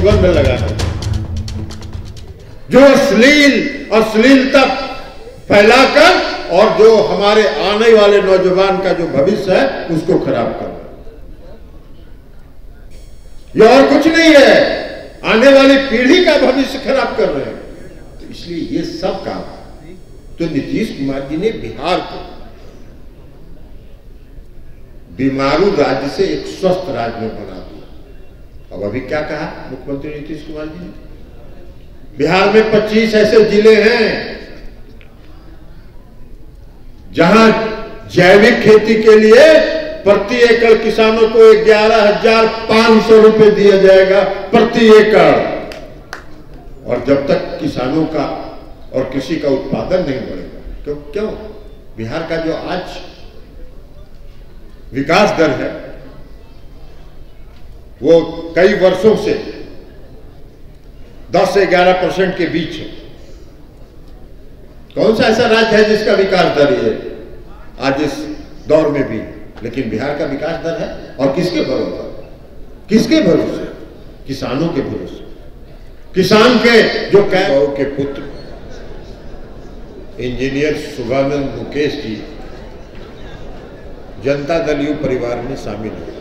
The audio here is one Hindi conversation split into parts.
प्रतिबंध लगाना, जो अश्लीलता फैलाकर और जो हमारे आने वाले नौजवान का जो भविष्य है उसको खराब करना। ये और कुछ नहीं है, आने वाली पीढ़ी का भविष्य खराब कर रहे हैं। तो इसलिए ये सब काम तो नीतीश कुमार जी ने बिहार को बीमारू राज्य से एक स्वस्थ राज्य में बना दिया। अब अभी क्या कहा मुख्यमंत्री नीतीश कुमार जी ने, बिहार में 25 ऐसे जिले हैं जहां जैविक खेती के लिए प्रति एकड़ किसानों को 11,500 रुपए दिया जाएगा प्रति एकड़। और जब तक किसानों का और कृषि का उत्पादन नहीं बढ़ेगा, क्यों बिहार का जो आज विकास दर है वो कई वर्षों से 10 से 11% के बीच है। कौन सा ऐसा राज्य है जिसका विकास दर है आज इस दौर में भी? लेकिन बिहार का विकास दर है, और किसके भरोसे? किसके भरोसे? किसानों के भरोसे। किसान के जो कैबाऊ के पुत्र इंजीनियर शुभानंद मुकेश जी जनता दल यू परिवार में शामिल हुए,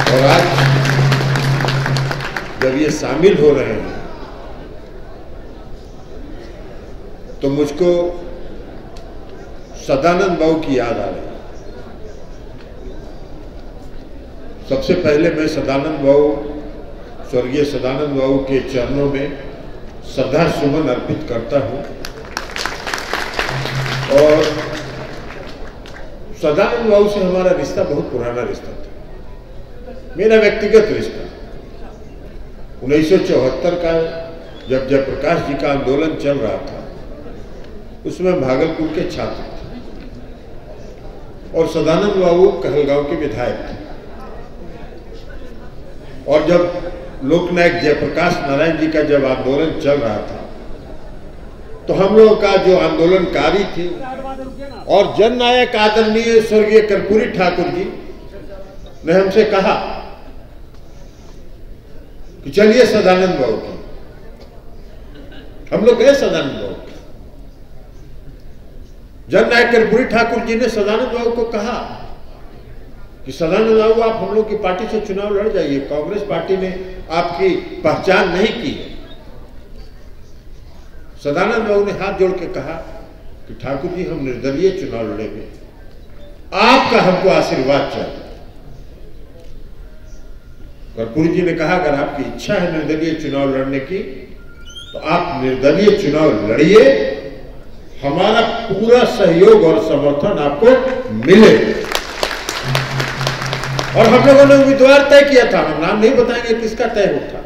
और आज जब ये शामिल हो रहे हैं तो मुझको सदानंद बाबू की याद आ रही है। सबसे पहले मैं सदानंद बाबू, स्वर्गीय सदानंद बाबू के चरणों में श्रद्धा सुमन अर्पित करता हूं। और सदानंद बाबू से हमारा रिश्ता बहुत पुराना रिश्ता था, मेरा व्यक्तिगत रिश्ता। 1974 का जब जयप्रकाश जी का आंदोलन चल रहा था, उसमें भागलपुर के छात्र थे और सदानंद बाबू कहलगांव के विधायक थे। और जब लोकनायक जयप्रकाश नारायण जी का जब आंदोलन चल रहा था, तो हम लोगों का जो आंदोलनकारी थे और जननायक आदरणीय स्वर्गीय कर्पूरी ठाकुर जी ने हमसे कहा कि चलिए सदानंद बाबू की। हम लोग गए सदानंद बाबू की। जननायक कर्पूरी ठाकुर जी ने सदानंद बाबू को कहा कि सदानंद बाबू आप हम लोग की पार्टी से चुनाव लड़ जाइए, कांग्रेस पार्टी ने आपकी पहचान नहीं की। सदानंद बाबू ने हाथ जोड़ के कहा कि ठाकुर जी हम निर्दलीय चुनाव लड़ेंगे, आपका हमको आशीर्वाद चाहिए। कर्पूरी जी ने कहा अगर आपकी इच्छा है निर्दलीय चुनाव लड़ने की तो आप निर्दलीय चुनाव लड़िए, हमारा पूरा सहयोग और समर्थन आपको मिले। और हम लोगों ने उम्मीदवार तय किया था, हम नाम नहीं बताएंगे किसका तय होता,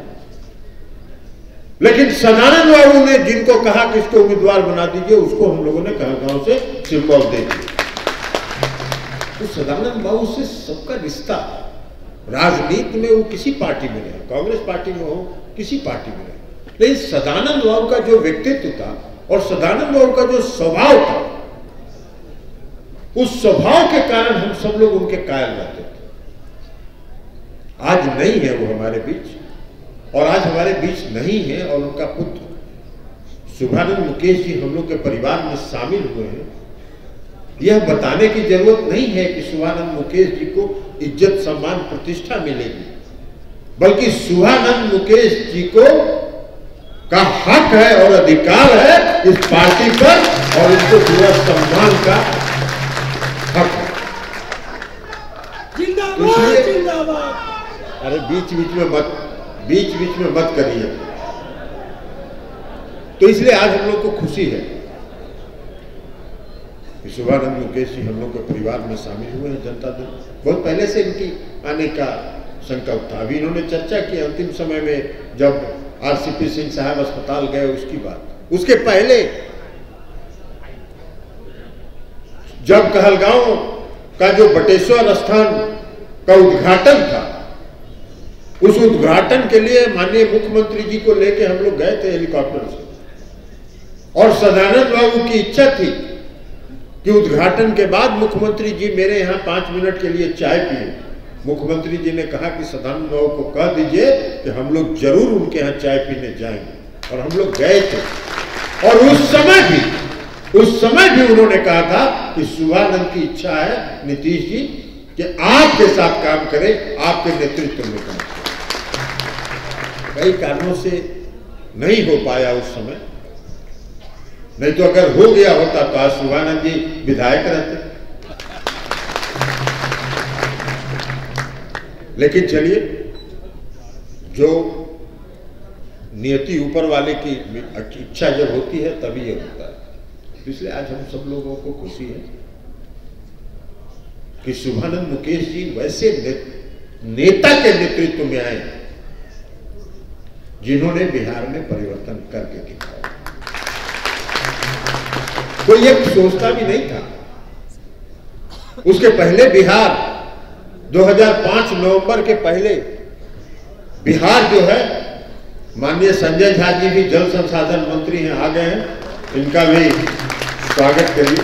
लेकिन सदानंद बाबू ने जिनको कहा कि इसको उम्मीदवार बना दीजिए, उसको हम लोगों ने कहलगांव से सिंबल दे दिया। तो सदानंद बाबू से सबका रिश्ता, राजनीति में वो किसी पार्टी में रहे, कांग्रेस पार्टी में हो किसी पार्टी में रहे, लेकिन सदानंद बाबू का जो व्यक्तित्व था और सदानंद बाबू का जो स्वभाव था, उस स्वभाव के कारण हम सब लोग उनके कायल रहते थे। आज नहीं है वो हमारे बीच, और आज हमारे बीच नहीं है, और उनका पुत्र शुभानंद मुकेश जी हम लोग के परिवार में शामिल हुए हैं। यह बताने की जरूरत नहीं है कि शुभानंद मुकेश जी को इज्जत सम्मान प्रतिष्ठा मिलेगी, बल्कि शुभानंद मुकेश जी को का हक है और अधिकार है इस पार्टी पर, और इसको पूरा सम्मान का हक है। जिंदाबाद। अरे बीच बीच में मत करिए। तो इसलिए आज हम लोग को खुशी है कि शुभानंद मुकेश जी हम लोग के परिवार में शामिल हुए हैं। जनता दल बहुत पहले से इनकी आने का संकल्प था। अभी इन्होंने चर्चा की अंतिम समय में जब आरसीपी सिंह साहब अस्पताल गए उसकी बात, उसके पहले जब कहलगांव का जो बटेश्वर स्थान का उद्घाटन था, उस उद्घाटन के लिए माननीय मुख्यमंत्री जी को लेकर हम लोग गए थे हेलीकॉप्टर से, और सदानंद बाबू की इच्छा थी कि उद्घाटन के बाद मुख्यमंत्री जी मेरे यहाँ 5 मिनट के लिए चाय पिए, मुख्यमंत्री जी ने कहा कि सदानंद बाबू को कह दीजिए कि हम लोग जरूर उनके यहाँ चाय पीने जाएंगे, और हम लोग गए थे। और उस समय भी उन्होंने कहा था कि शुभानंद की इच्छा है नीतीश जी कि आपके साथ काम करें, आपके नेतृत्व में काम करें। कई कारणों से नहीं हो पाया उस समय, नहीं तो अगर हो गया होता तो आज शुभानंद जी विधायक रहते। लेकिन चलिए, जो नियति ऊपर वाले की इच्छा जब होती है तभी ये होता है। इसलिए आज हम सब लोगों को खुशी है कि शुभानंद मुकेश जी वैसे नेता के नेतृत्व में आए जिन्होंने बिहार में परिवर्तन करके दिखाया। कोई ये सोचता भी नहीं था। उसके पहले बिहार 2005 नवंबर के पहले बिहार जो है, माननीय संजय झा जी भी जल संसाधन मंत्री हैं, आ गए हैं, इनका भी स्वागत करिए।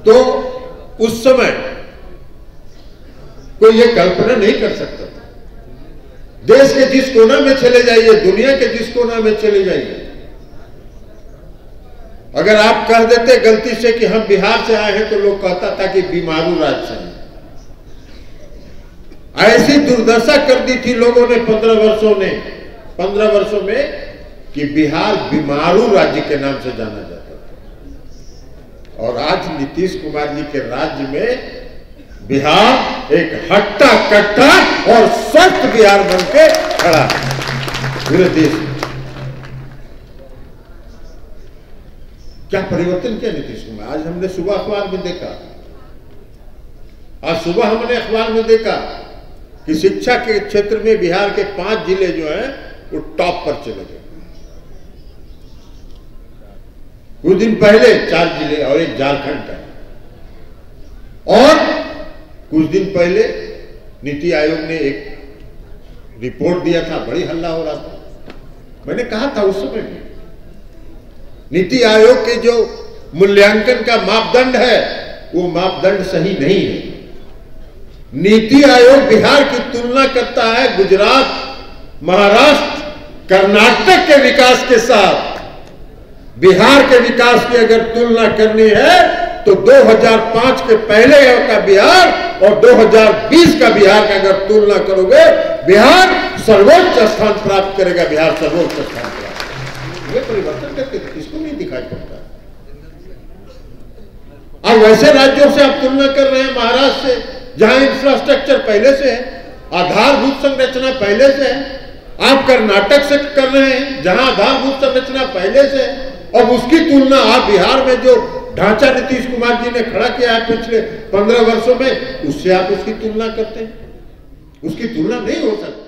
तो उस समय कोई ये कल्पना नहीं कर सकता था। देश के जिस कोना में चले जाइए, दुनिया के जिस कोना में चले जाइए, अगर आप कह देते गलती से कि हम बिहार से आए हैं तो लोग कहता था कि बीमारू राज्य से। ऐसी दुर्दशा कर दी थी लोगों ने 15 वर्षों में कि बिहार बीमारू राज्य के नाम से जाना जाता था। और आज नीतीश कुमार जी के राज्य में बिहार एक हट्टा कट्टा और स्वस्थ बिहार बनके खड़ा है पूरे देश में। क्या परिवर्तन किया नीतीश कुमार? आज हमने सुबह अखबार में देखा, आज सुबह हमने अखबार में देखा कि शिक्षा के क्षेत्र में बिहार के 5 जिले जो हैं वो टॉप पर चले गए। कुछ दिन पहले 4 जिले और एक झारखंड का, और कुछ दिन पहले नीति आयोग ने एक रिपोर्ट दिया था, बड़ी हल्ला हो रहा था। मैंने कहा था उस समय भी, नीति आयोग के जो मूल्यांकन का मापदंड है वो मापदंड सही नहीं है। नीति आयोग बिहार की तुलना करता है गुजरात, महाराष्ट्र, कर्नाटक के विकास के साथ। बिहार के विकास की अगर तुलना करनी है तो 2005 के पहले का बिहार और 2020 का बिहार का अगर तुलना करोगे, बिहार सर्वोच्च स्थान प्राप्त करेगा। बिहार सर्वोच्च स्थान प्राप्त, ये परिवर्तन करके किसको नहीं दिखाई पड़ता। और वैसे राज्यों से आप तुलना कर रहे हैं, महाराष्ट्र से, जहां इंफ्रास्ट्रक्चर पहले से है, आधारभूत संरचना पहले से है। आप कर्नाटक से कर रहे हैं जहां आधारभूत संरचना पहले से है, और उसकी तुलना आप बिहार में जो ढांचा नीतीश कुमार जी ने खड़ा किया है पिछले 15 वर्षों में, उससे आप उसकी तुलना करते हैं। उसकी तुलना नहीं हो सकती।